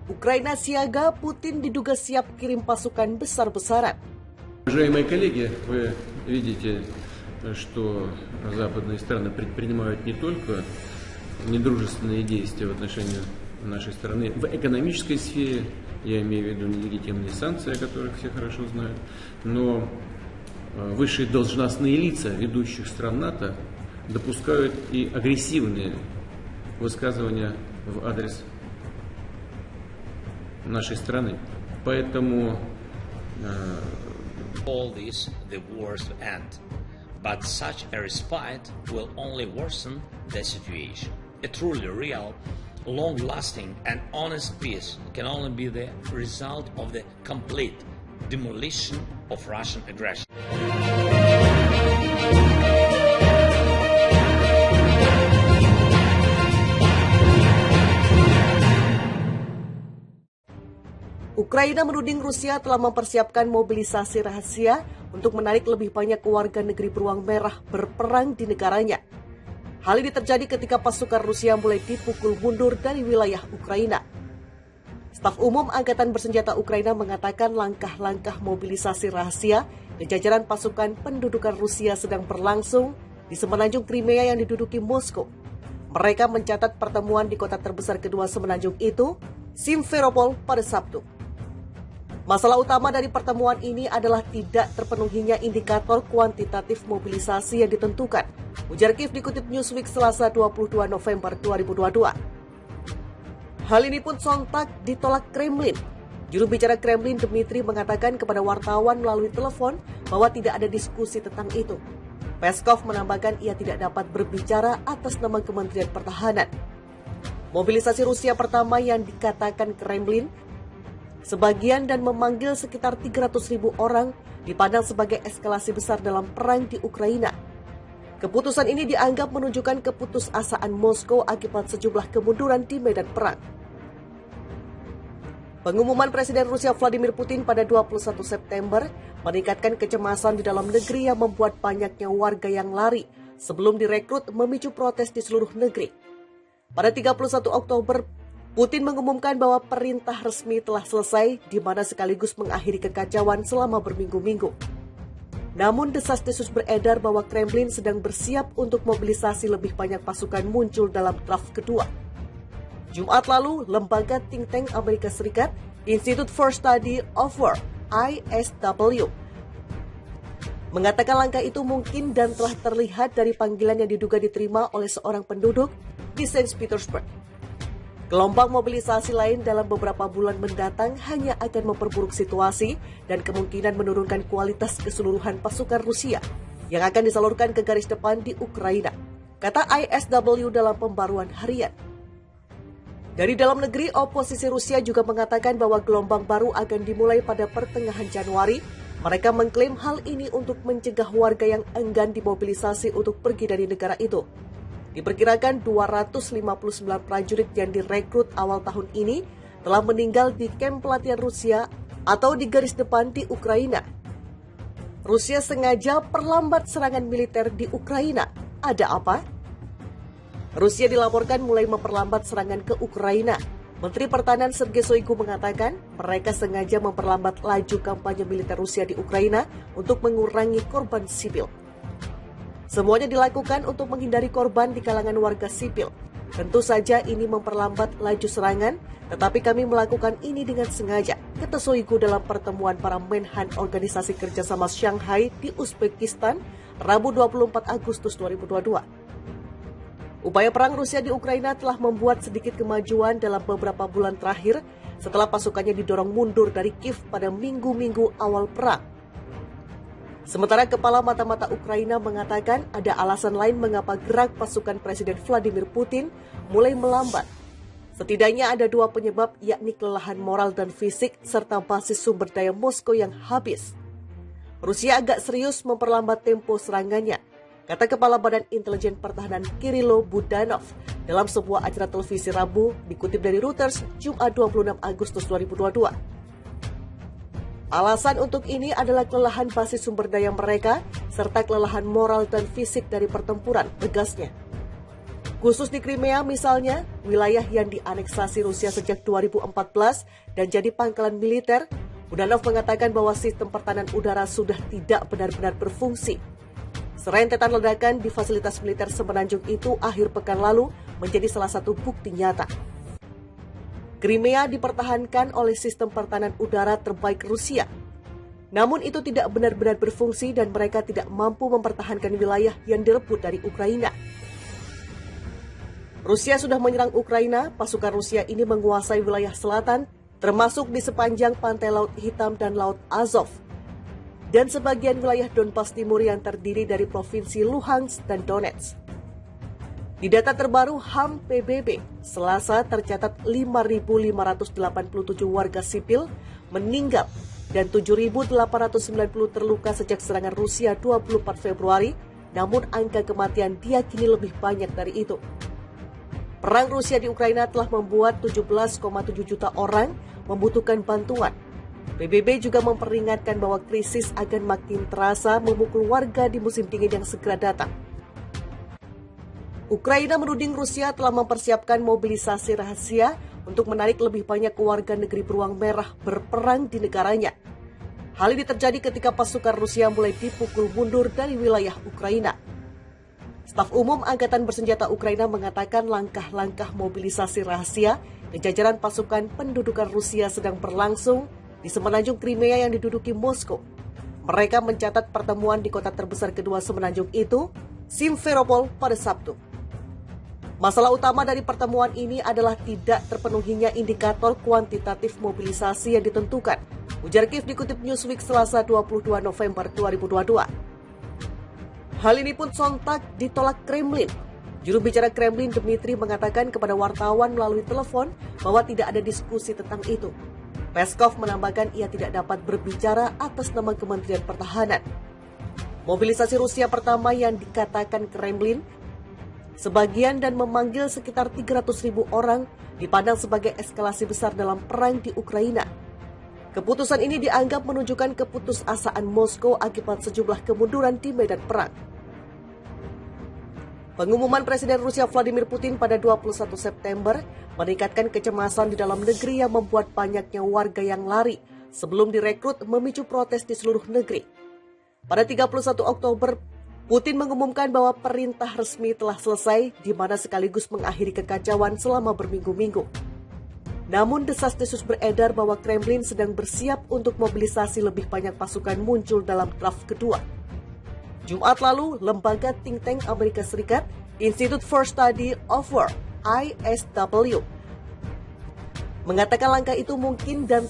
Ukraina siaga, Putin diduga siap kirim pasukan besar-besaran. Уважаемые коллеги, вы видите, что западные страны предпринимают не только недружественные действия в отношении нашей страны в экономической сфере, я имею в виду нелегитимные санкции, о которых все хорошо знают, но высшие должностные лица ведущих стран НАТО допускают и агрессивные высказывания в адрес нашей страны. Поэтому all this the wars to end, but such a respite will only worsen the situation. A truly real, long-lasting and honest peace can only be the result of the complete demolition of Russian aggression. Ukraina menuding Rusia telah mempersiapkan mobilisasi rahasia untuk menarik lebih banyak warga negeri beruang merah berperang di negaranya. Hal ini terjadi ketika pasukan Rusia mulai dipukul mundur dari wilayah Ukraina. Staf Umum Angkatan Bersenjata Ukraina mengatakan langkah-langkah mobilisasi rahasia di jajaran pasukan pendudukan Rusia sedang berlangsung di semenanjung Crimea yang diduduki Moskow. Mereka mencatat pertemuan di kota terbesar kedua semenanjung itu, Simferopol, pada Sabtu. Masalah utama dari pertemuan ini adalah tidak terpenuhinya indikator kuantitatif mobilisasi yang ditentukan, ujar Kiev dikutip Newsweek Selasa 22 November 2022. Hal ini pun sontak ditolak Kremlin. Juru bicara Kremlin Dmitry mengatakan kepada wartawan melalui telepon bahwa tidak ada diskusi tentang itu. Peskov menambahkan ia tidak dapat berbicara atas nama Kementerian Pertahanan. Mobilisasi Rusia pertama yang dikatakan Kremlin sebagian dan memanggil sekitar 300.000 orang dipandang sebagai eskalasi besar dalam perang di Ukraina. Keputusan ini dianggap menunjukkan keputusasaan Moskow akibat sejumlah kemunduran di medan perang. Pengumuman Presiden Rusia Vladimir Putin pada 21 September meningkatkan kecemasan di dalam negeri yang membuat banyaknya warga yang lari sebelum direkrut memicu protes di seluruh negeri. Pada 31 Oktober, Putin mengumumkan bahwa perintah resmi telah selesai, di mana sekaligus mengakhiri kekacauan selama berminggu-minggu. Namun desas-desus beredar bahwa Kremlin sedang bersiap untuk mobilisasi lebih banyak pasukan muncul dalam draft kedua. Jumat lalu, lembaga think tank Amerika Serikat, Institute for Study of War, ISW, mengatakan langkah itu mungkin dan telah terlihat dari panggilan yang diduga diterima oleh seorang penduduk di Saint Petersburg. Gelombang mobilisasi lain dalam beberapa bulan mendatang hanya akan memperburuk situasi dan kemungkinan menurunkan kualitas keseluruhan pasukan Rusia yang akan disalurkan ke garis depan di Ukraina, kata ISW dalam pembaruan harian. Dari dalam negeri, oposisi Rusia juga mengatakan bahwa gelombang baru akan dimulai pada pertengahan Januari. Mereka mengklaim hal ini untuk mencegah warga yang enggan dimobilisasi untuk pergi dari negara itu. Diperkirakan 259 prajurit yang direkrut awal tahun ini telah meninggal di kamp pelatihan Rusia atau di garis depan di Ukraina. Rusia sengaja perlambat serangan militer di Ukraina. Ada apa? Rusia dilaporkan mulai memperlambat serangan ke Ukraina. Menteri Pertahanan Sergei Shoigu mengatakan mereka sengaja memperlambat laju kampanye militer Rusia di Ukraina untuk mengurangi korban sipil. Semuanya dilakukan untuk menghindari korban di kalangan warga sipil. Tentu saja ini memperlambat laju serangan, tetapi kami melakukan ini dengan sengaja, kata Shoigu dalam pertemuan para Menhan Organisasi Kerjasama Shanghai di Uzbekistan, Rabu 24 Agustus 2022. Upaya perang Rusia di Ukraina telah membuat sedikit kemajuan dalam beberapa bulan terakhir setelah pasukannya didorong mundur dari Kiev pada minggu-minggu awal perang. Sementara Kepala Mata-Mata Ukraina mengatakan ada alasan lain mengapa gerak pasukan Presiden Vladimir Putin mulai melambat. Setidaknya ada dua penyebab, yakni kelelahan moral dan fisik serta basis sumber daya Moskow yang habis. Rusia agak serius memperlambat tempo serangannya, kata Kepala Badan Intelijen Pertahanan Kirilo Budanov dalam sebuah acara televisi Rabu dikutip dari Reuters Jumat 26 Agustus 2022. Alasan untuk ini adalah kelelahan basis sumber daya mereka serta kelelahan moral dan fisik dari pertempuran, tegasnya. Khusus di Crimea misalnya, wilayah yang dianeksasi Rusia sejak 2014 dan jadi pangkalan militer, Budanov mengatakan bahwa sistem pertahanan udara sudah tidak benar-benar berfungsi. Serentetan ledakan di fasilitas militer semenanjung itu akhir pekan lalu menjadi salah satu bukti nyata. Crimea dipertahankan oleh sistem pertahanan udara terbaik Rusia. Namun itu tidak benar-benar berfungsi dan mereka tidak mampu mempertahankan wilayah yang direbut dari Ukraina. Rusia sudah menyerang Ukraina, pasukan Rusia ini menguasai wilayah selatan, termasuk di sepanjang pantai Laut Hitam dan Laut Azov, dan sebagian wilayah Donbas Timur yang terdiri dari provinsi Luhansk dan Donetsk. Di data terbaru HAM PBB, Selasa tercatat 5.587 warga sipil meninggal dan 7.890 terluka sejak serangan Rusia 24 Februari, namun angka kematian diyakini lebih banyak dari itu. Perang Rusia di Ukraina telah membuat 17,7 juta orang membutuhkan bantuan. PBB juga memperingatkan bahwa krisis akan makin terasa memukul warga di musim dingin yang segera datang. Ukraina menuding Rusia telah mempersiapkan mobilisasi rahasia untuk menarik lebih banyak warga negeri beruang merah berperang di negaranya. Hal ini terjadi ketika pasukan Rusia mulai dipukul mundur dari wilayah Ukraina. Staf Umum Angkatan Bersenjata Ukraina mengatakan langkah-langkah mobilisasi rahasia ke jajaran pasukan pendudukan Rusia sedang berlangsung di semenanjung Crimea yang diduduki Moskow. Mereka mencatat pertemuan di kota terbesar kedua semenanjung itu, Simferopol, pada Sabtu. Masalah utama dari pertemuan ini adalah tidak terpenuhinya indikator kuantitatif mobilisasi yang ditentukan, ujar Kiev dikutip Newsweek Selasa 22 November 2022. Hal ini pun sontak ditolak Kremlin. Juru bicara Kremlin Dmitry mengatakan kepada wartawan melalui telepon bahwa tidak ada diskusi tentang itu. Peskov menambahkan ia tidak dapat berbicara atas nama Kementerian Pertahanan. Mobilisasi Rusia pertama yang dikatakan Kremlin sebagian dan memanggil sekitar 300.000 orang dipandang sebagai eskalasi besar dalam perang di Ukraina. Keputusan ini dianggap menunjukkan keputusasaan Moskow akibat sejumlah kemunduran di medan perang. Pengumuman Presiden Rusia Vladimir Putin pada 21 September meningkatkan kecemasan di dalam negeri yang membuat banyaknya warga yang lari sebelum direkrut memicu protes di seluruh negeri. Pada 31 Oktober, Putin mengumumkan bahwa perintah resmi telah selesai di mana sekaligus mengakhiri kekacauan selama berminggu-minggu. Namun desas-desus beredar bahwa Kremlin sedang bersiap untuk mobilisasi lebih banyak pasukan muncul dalam draft kedua. Jumat lalu, lembaga think tank Amerika Serikat, Institute for Study of War, ISW, mengatakan langkah itu mungkin dan